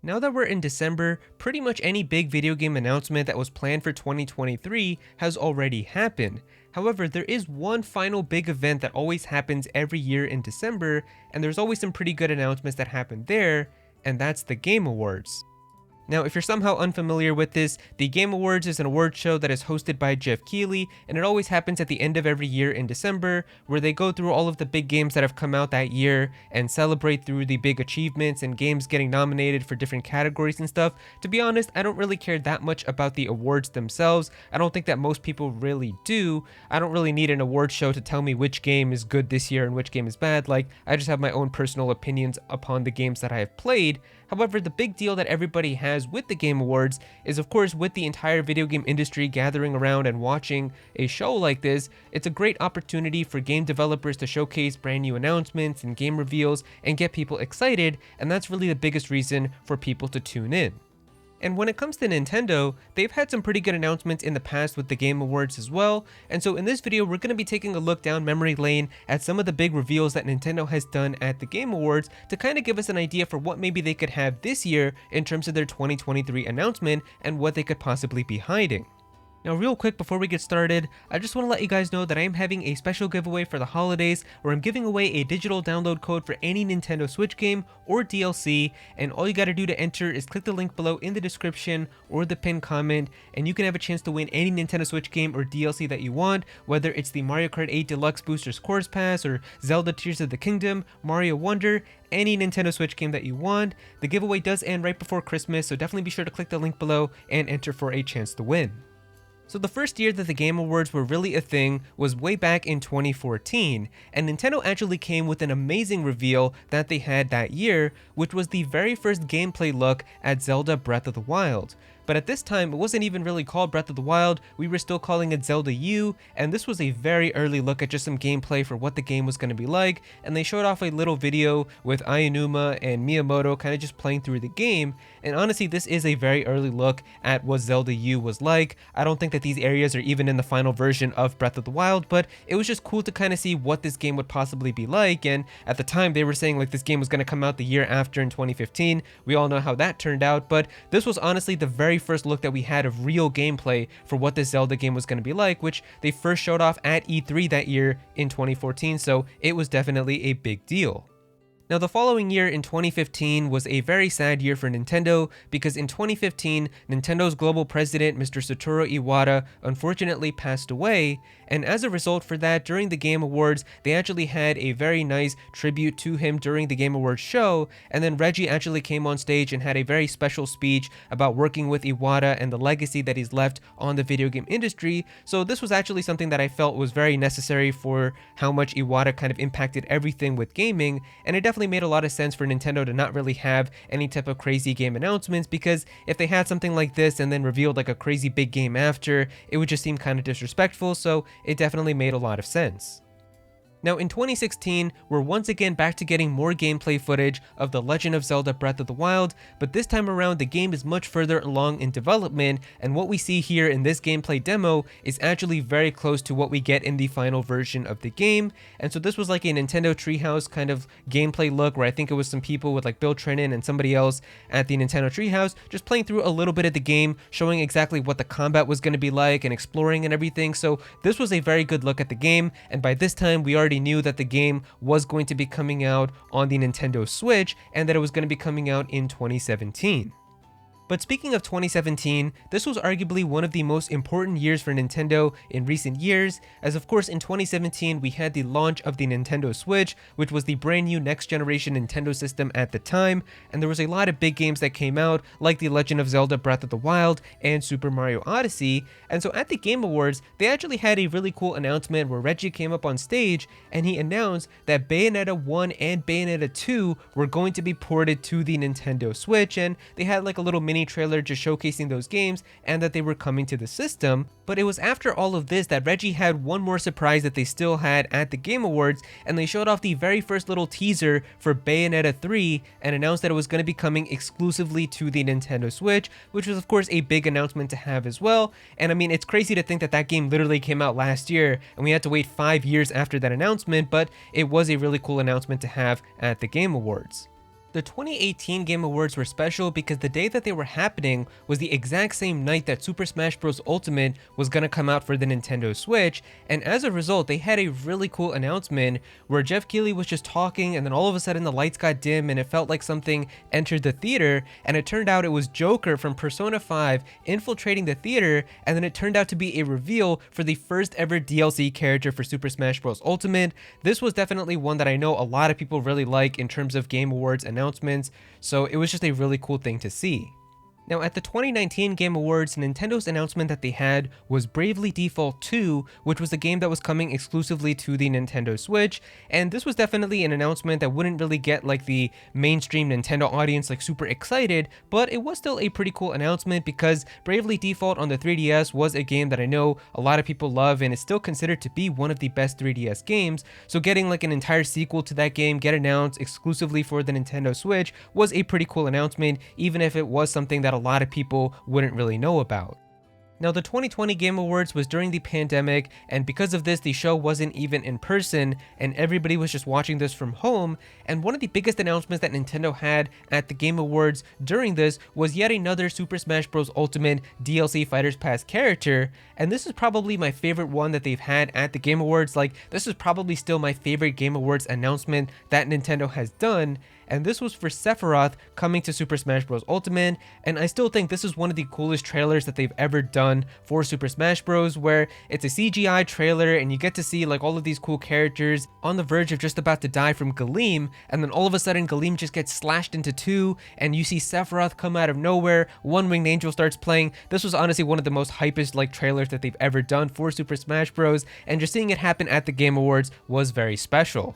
Now that we're in December, pretty much any big video game announcement that was planned for 2023 has already happened. However, there is one final big event that always happens every year in December, and there's always some pretty good announcements that happen there, and that's the Game Awards. Now, if you're somehow unfamiliar with this, the Game Awards is an award show that is hosted by Geoff Keighley, and it always happens at the end of every year in December, where they go through all of the big games that have come out that year and celebrate through the big achievements and games getting nominated for different categories and stuff. To be honest, I don't really care that much about the awards themselves. I don't think that most people really do. I don't really need an award show to tell me which game is good this year and which game is bad. Like, I just have my own personal opinions upon the games that I have played. However, the big deal that everybody has with the Game Awards is, of course, with the entire video game industry gathering around and watching a show like this, it's a great opportunity for game developers to showcase brand new announcements and game reveals and get people excited, and that's really the biggest reason for people to tune in. And when it comes to Nintendo, they've had some pretty good announcements in the past with the Game Awards as well, and so in this video we're going to be taking a look down memory lane at some of the big reveals that Nintendo has done at the Game Awards to kind of give us an idea for what maybe they could have this year in terms of their 2023 announcement and what they could possibly be hiding. Now real quick before we get started, I just want to let you guys know that I am having a special giveaway for the holidays where I'm giving away a digital download code for any Nintendo Switch game or DLC, and all you gotta do to enter is click the link below in the description or the pinned comment, and you can have a chance to win any Nintendo Switch game or DLC that you want, whether it's the Mario Kart 8 Deluxe Boosters Course Pass or Zelda Tears of the Kingdom, Mario Wonder, any Nintendo Switch game that you want. The giveaway does end right before Christmas, so definitely be sure to click the link below and enter for a chance to win. So the first year that the Game Awards were really a thing was way back in 2014, and Nintendo actually came with an amazing reveal that they had that year, which was the very first gameplay look at Zelda Breath of the Wild. But at this time, it wasn't even really called Breath of the Wild, we were still calling it Zelda U, and this was a very early look at just some gameplay for what the game was going to be like, and they showed off a little video with Aonuma and Miyamoto kind of just playing through the game, and honestly this is a very early look at what Zelda U was like. I don't think that these areas are even in the final version of Breath of the Wild, but it was just cool to kind of see what this game would possibly be like, and at the time they were saying like this game was going to come out the year after in 2015, we all know how that turned out, but this was honestly the very first look that we had of real gameplay for what this Zelda game was going to be like, which they first showed off at E3 that year in 2014, so it was definitely a big deal. Now the following year in 2015 was a very sad year for Nintendo because in 2015, Nintendo's global president Mr. Satoru Iwata unfortunately passed away, and as a result for that, during the Game Awards, they actually had a very nice tribute to him during the Game Awards show, and then Reggie actually came on stage and had a very special speech about working with Iwata and the legacy that he's left on the video game industry, so this was actually something that I felt was very necessary for how much Iwata kind of impacted everything with gaming, and it definitely made a lot of sense for Nintendo to not really have any type of crazy game announcements, because if they had something like this and then revealed like a crazy big game after, it would just seem kind of disrespectful, so it definitely made a lot of sense. Now in 2016, we're once again back to getting more gameplay footage of The Legend of Zelda Breath of the Wild, but this time around the game is much further along in development, and what we see here in this gameplay demo is actually very close to what we get in the final version of the game, and so this was like a Nintendo Treehouse kind of gameplay look where I think it was some people with like Bill Trinen and somebody else at the Nintendo Treehouse just playing through a little bit of the game, showing exactly what the combat was going to be like and exploring and everything, so this was a very good look at the game, and by this time we already knew that the game was going to be coming out on the Nintendo Switch and that it was going to be coming out in 2017. But speaking of 2017, this was arguably one of the most important years for Nintendo in recent years, as of course in 2017 we had the launch of the Nintendo Switch, which was the brand new next generation Nintendo system at the time, and there was a lot of big games that came out, like The Legend of Zelda Breath of the Wild and Super Mario Odyssey, and so at the Game Awards, they actually had a really cool announcement where Reggie came up on stage and he announced that Bayonetta 1 and Bayonetta 2 were going to be ported to the Nintendo Switch, and they had like a little mini trailer just showcasing those games and that they were coming to the system. But it was after all of this that Reggie had one more surprise that they still had at the Game Awards, and they showed off the very first little teaser for Bayonetta 3 and announced that it was going to be coming exclusively to the Nintendo Switch, which was of course a big announcement to have as well. And I mean, it's crazy to think that that game literally came out last year and we had to wait 5 years after that announcement, but it was a really cool announcement to have at the Game Awards. The 2018 Game Awards were special because the day that they were happening was the exact same night that Super Smash Bros. Ultimate was gonna come out for the Nintendo Switch, and as a result, they had a really cool announcement where Geoff Keighley was just talking, and then all of a sudden the lights got dim and it felt like something entered the theater, and it turned out it was Joker from Persona 5 infiltrating the theater, and then it turned out to be a reveal for the first ever DLC character for Super Smash Bros. Ultimate. This was definitely one that I know a lot of people really like in terms of Game Awards announcements, so it was just a really cool thing to see. Now, at the 2019 Game Awards, Nintendo's announcement that they had was Bravely Default 2, which was a game that was coming exclusively to the Nintendo Switch, and this was definitely an announcement that wouldn't really get like the mainstream Nintendo audience like super excited, but it was still a pretty cool announcement because Bravely Default on the 3DS was a game that I know a lot of people love and is still considered to be one of the best 3DS games, so getting like an entire sequel to that game get announced exclusively for the Nintendo Switch was a pretty cool announcement, even if it was something that a lot of people wouldn't really know about. Now, the 2020 Game Awards was during the pandemic, and because of this, the show wasn't even in person, and everybody was just watching this from home, and one of the biggest announcements that Nintendo had at the Game Awards during this was yet another Super Smash Bros. Ultimate DLC Fighters Pass character, and this is probably my favorite one that they've had at the Game Awards. Like, this is probably still my favorite Game Awards announcement that Nintendo has done, and this was for Sephiroth coming to Super Smash Bros. Ultimate, and I still think this is one of the coolest trailers that they've ever done for Super Smash Bros., where it's a CGI trailer and you get to see like all of these cool characters on the verge of just about to die from Galeem, and then all of a sudden Galeem just gets slashed into two, and you see Sephiroth come out of nowhere, One Winged Angel starts playing. This was honestly one of the most hypest like trailers that they've ever done for Super Smash Bros., and just seeing it happen at the Game Awards was very special.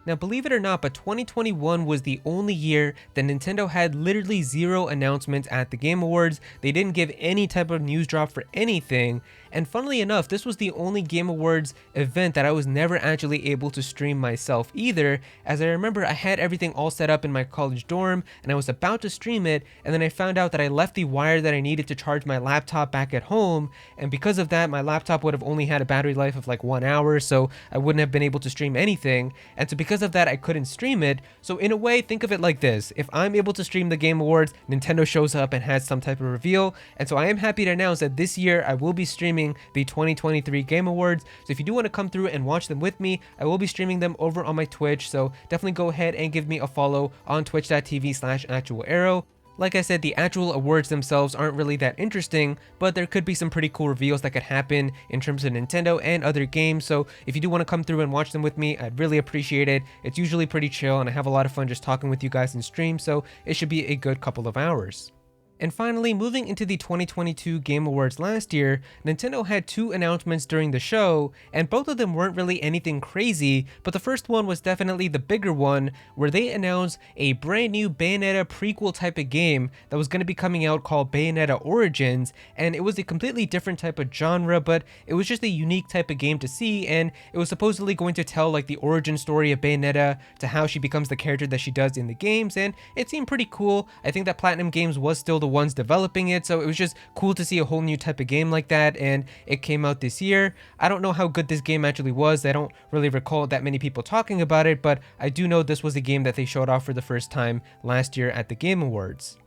Now, believe it or not, but 2021 was the only year that Nintendo had literally zero announcements at the Game Awards. They didn't give any type of news drop for anything. And funnily enough, this was the only Game Awards event that I was never actually able to stream myself either, as I remember I had everything all set up in my college dorm and I was about to stream it, and then I found out that I left the wire that I needed to charge my laptop back at home, and because of that, my laptop would have only had a battery life of like 1 hour, so I wouldn't have been able to stream anything, and so because of that, I couldn't stream it. So in a way, think of it like this: if I'm able to stream the Game Awards, Nintendo shows up and has some type of reveal, and so I am happy to announce that this year I will be streaming the 2023 Game Awards. So if you do want to come through and watch them with me, I will be streaming them over on my Twitch, so definitely go ahead and give me a follow on twitch.tv/actualaero. Like I said, the actual awards themselves aren't really that interesting, but there could be some pretty cool reveals that could happen in terms of Nintendo and other games, so if you do want to come through and watch them with me, I'd really appreciate it. It's usually pretty chill, and I have a lot of fun just talking with you guys in stream, so it should be a good couple of hours. And finally, moving into the 2022 Game Awards last year, Nintendo had two announcements during the show, and both of them weren't really anything crazy, but the first one was definitely the bigger one, where they announced a brand new Bayonetta prequel type of game that was going to be coming out called Bayonetta Origins, and it was a completely different type of genre, but it was just a unique type of game to see, and it was supposedly going to tell like the origin story of Bayonetta to how she becomes the character that she does in the games, and it seemed pretty cool. I think that Platinum Games was still the ones developing it, so it was just cool to see a whole new type of game like that, and it came out this year. I don't know how good this game actually was. I don't really recall that many people talking about it, but I do know this was a game that they showed off for the first time last year at the Game Awards.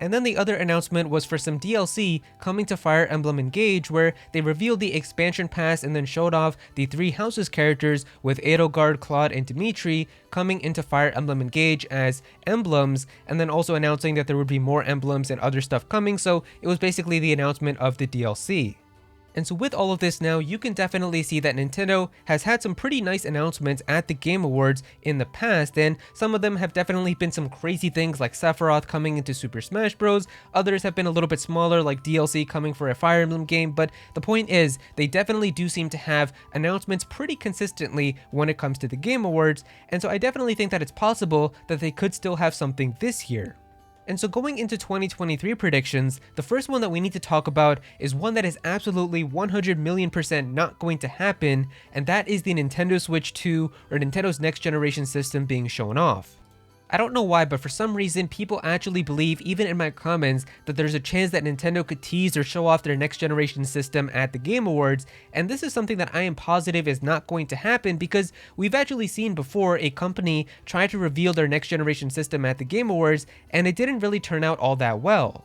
And then the other announcement was for some DLC coming to Fire Emblem Engage, where they revealed the expansion pass and then showed off the three houses characters with Edelgard, Claude, and Dimitri coming into Fire Emblem Engage as emblems, and then also announcing that there would be more emblems and other stuff coming, so it was basically the announcement of the DLC. And so with all of this now, you can definitely see that Nintendo has had some pretty nice announcements at the Game Awards in the past, and some of them have definitely been some crazy things like Sephiroth coming into Super Smash Bros. Others have been a little bit smaller, like DLC coming for a Fire Emblem game, but the point is, they definitely do seem to have announcements pretty consistently when it comes to the Game Awards, and so I definitely think that it's possible that they could still have something this year. And so going into 2023 predictions, the first one that we need to talk about is one that is absolutely 100 million% not going to happen, and that is the Nintendo Switch 2 or Nintendo's next generation system being shown off. I don't know why, but for some reason, people actually believe, even in my comments, that there's a chance that Nintendo could tease or show off their next generation system at the Game Awards, and this is something that I am positive is not going to happen because we've actually seen before a company try to reveal their next generation system at the Game Awards, and it didn't really turn out all that well.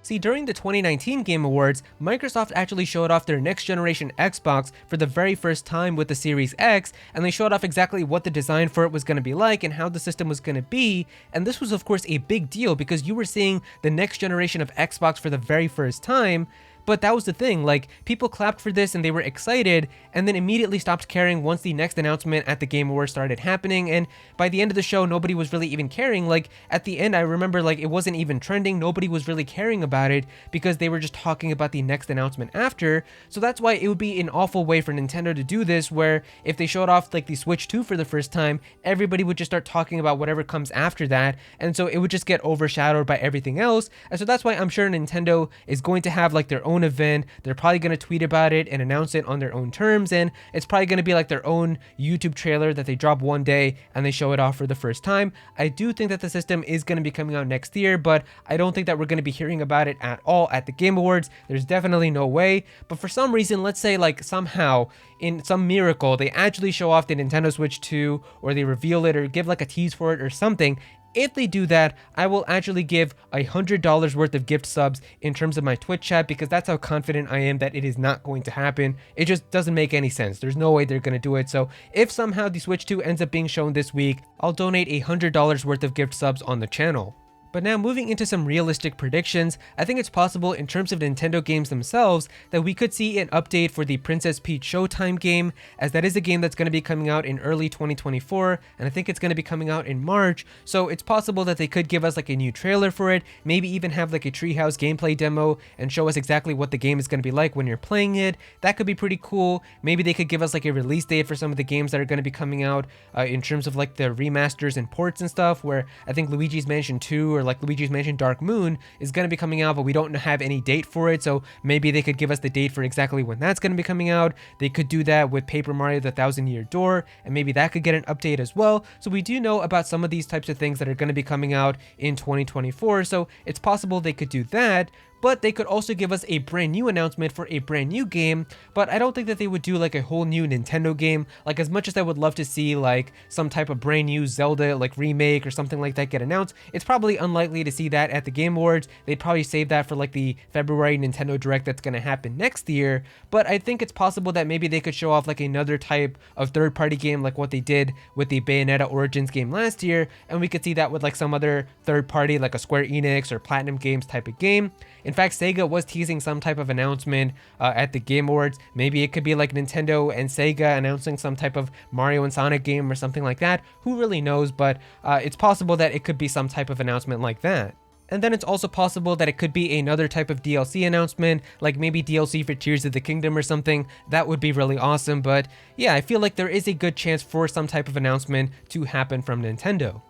See, during the 2019 Game Awards, Microsoft actually showed off their next generation Xbox for the very first time with the Series X, and they showed off exactly what the design for it was going to be like and how the system was going to be, and this was of course a big deal because you were seeing the next generation of Xbox for the very first time. But that was the thing, like, people clapped for this and they were excited, and then immediately stopped caring once the next announcement at the Game Awards started happening, and by the end of the show, nobody was really even caring. Like, at the end, I remember, like, it wasn't even trending, nobody was really caring about it, because they were just talking about the next announcement after, so that's why it would be an awful way for Nintendo to do this, where if they showed off, like, the Switch 2 for the first time, everybody would just start talking about whatever comes after that, and so it would just get overshadowed by everything else, and so that's why I'm sure Nintendo is going to have, like, their own event. They're probably going to tweet about it and announce it on their own terms, and it's probably going to be like their own YouTube trailer that they drop one day and they show it off for the first time. I do think that the system is going to be coming out next year, but I don't think that we're going to be hearing about it at all at the Game Awards. There's definitely no way, but for some reason, let's say like somehow in some miracle they actually show off the Nintendo Switch 2, or they reveal it or give like a tease for it or something. If they do that, I will actually give $100 worth of gift subs in terms of my Twitch chat, because that's how confident I am that it is not going to happen. It just doesn't make any sense. There's no way they're going to do it. So if somehow the Switch 2 ends up being shown this week, I'll donate $100 worth of gift subs on the channel. But now moving into some realistic predictions, I think it's possible in terms of Nintendo games themselves that we could see an update for the Princess Peach Showtime game, as that is a game that's going to be coming out in early 2024, and I think it's going to be coming out in March, so it's possible that they could give us like a new trailer for it, maybe even have like a Treehouse gameplay demo and show us exactly what the game is going to be like when you're playing it. That could be pretty cool. Maybe they could give us like a release date for some of the games that are going to be coming out in terms of like the remasters and ports and stuff, where I think Luigi's Mansion 2 or like Luigi's Mansion Dark Moon is going to be coming out, but we don't have any date for it, so maybe they could give us the date for exactly when that's going to be coming out. They could do that with Paper Mario the Thousand Year Door, and maybe that could get an update as well. So we do know about some of these types of things that are going to be coming out in 2024, so it's possible they could do that. But they could also give us a brand new announcement for a brand new game, but I don't think that they would do like a whole new Nintendo game. Like, as much as I would love to see like some type of brand new Zelda like remake or something like that get announced, it's probably unlikely to see that at the Game Awards. They'd probably save that for like the February Nintendo Direct that's going to happen next year. But I think it's possible that maybe they could show off like another type of third-party game like what they did with the Bayonetta Origins game last year, and we could see that with like some other third party like a Square Enix or Platinum Games type of game. In fact, Sega was teasing some type of announcement at the Game Awards. Maybe it could be like Nintendo and Sega announcing some type of Mario and Sonic game or something like that. Who really knows, but it's possible that it could be some type of announcement like that. And then it's also possible that it could be another type of DLC announcement, like maybe DLC for Tears of the Kingdom or something. That would be really awesome, but yeah, I feel like there is a good chance for some type of announcement to happen from Nintendo.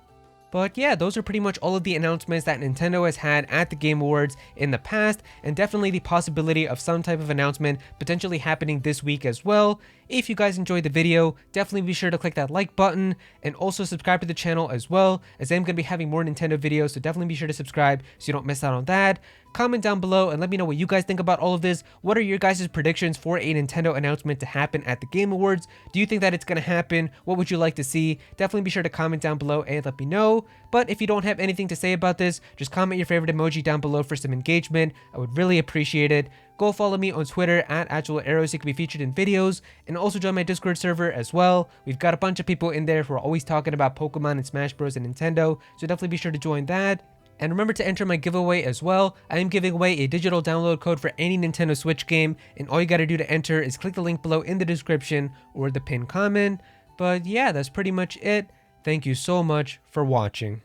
But yeah, those are pretty much all of the announcements that Nintendo has had at the Game Awards in the past, and definitely the possibility of some type of announcement potentially happening this week as well. If you guys enjoyed the video, definitely be sure to click that like button, and also subscribe to the channel as well, as I'm going to be having more Nintendo videos, so definitely be sure to subscribe so you don't miss out on that. Comment down below and let me know what you guys think about all of this. What are your guys' predictions for a Nintendo announcement to happen at the Game Awards? Do you think that it's going to happen? What would you like to see? Definitely be sure to comment down below and let me know. But if you don't have anything to say about this, just comment your favorite emoji down below for some engagement. I would really appreciate it. Go follow me on Twitter at Aero so you can be featured in videos, and also join my Discord server as well. We've got a bunch of people in there who are always talking about Pokemon and Smash Bros and Nintendo, so definitely be sure to join that. And remember to enter my giveaway as well. I am giving away a digital download code for any Nintendo Switch game, and all you gotta do to enter is click the link below in the description or the pinned comment. But yeah, that's pretty much it. Thank you so much for watching.